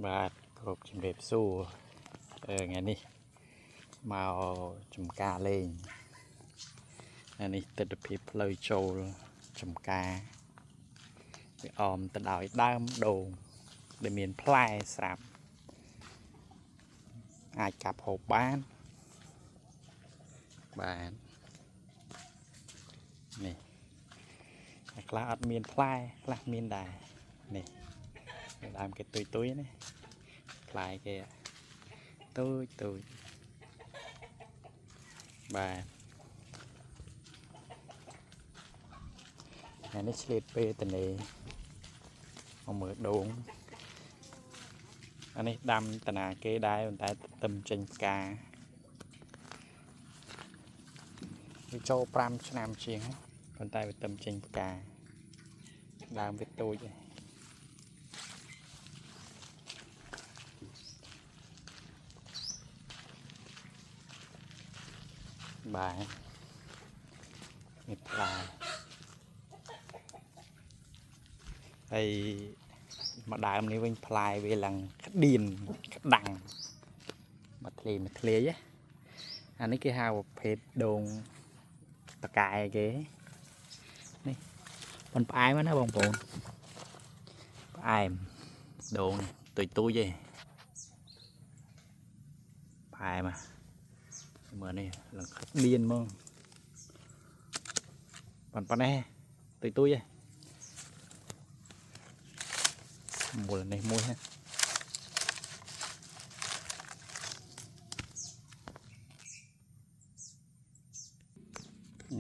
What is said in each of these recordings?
បាទគ្រប់ជំរាបសួរថ្ងៃនេះមកចំការលេងនេះទិដ្ឋភាពផ្លូវចូលចំការវាអមទៅដោយដើមដូងដែលមានផ្លែស្រាប់អាចកាប់ហូបបានបាទនេះខ្លះអត់មានផ្លែខ្លះមានដែរនេះដើមគេទុយណាផ្លែគេទុយបាទថ្ងៃនេះឆ្លៀតពេលទៅនេះមកមើលដូងអានេះដាំតាណាគេដែរប៉ុន្តែទឹមចេញផ្កាវាចូល5ឆ្នាំជាងប៉ុន្តែវាទឹមចេញផ្កាដើមវាទូចបាទនេះផ្លែហើយមកដើមនេះវិញផ្លែវាឡើងក្តៀនក្តាំងមកធ្លាយអានេះគេហៅប្រភេទដូងតកែគេនេះមិនផ្អែមណាបងប្អូនផ្អែមដូងទុយទេផ្អែមមើលនេះឡើងក្តៀនហ្មងប៉ុណ្ណេះទុយទេមូលនេះមួយណា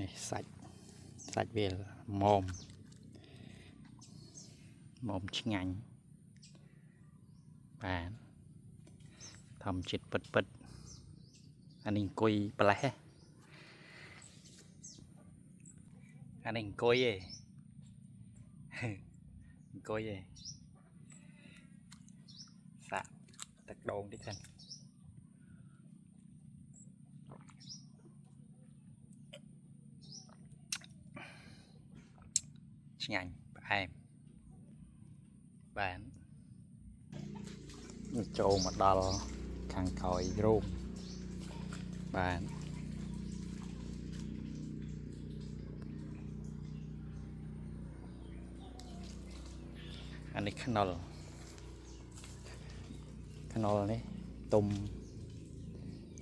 នេះសាច់វាមុំឆ្ងាញ់បាទធម្មជាតិពិតអានេះអង្គុយប្រលេះអានេះអង្គុយឯសាក់ទឹកដូងតិចសិនឆ្ងាញ់ផ្អែមបាទចូលមកដល់ខាងក្រោយរោមបាទអានេះខ្នុរនេះទុំ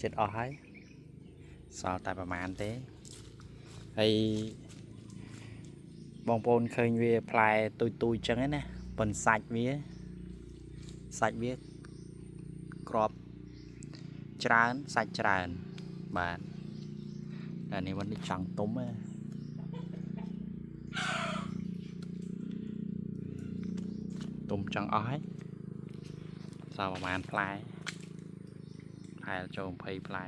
ចិត្តអស់ហើយសល់តែប្រមាណទេហើយបងប្អូនឃើញវាផ្លែទុយចឹងណាប៉ុន្តែសាច់វាក្របច្រើនសាច់ច្រើនបាទតែនេះមិនចង់ទុំទេទុំចង់អស់ហើយសល់ប្រហែលផ្លែចូល20ផ្លែ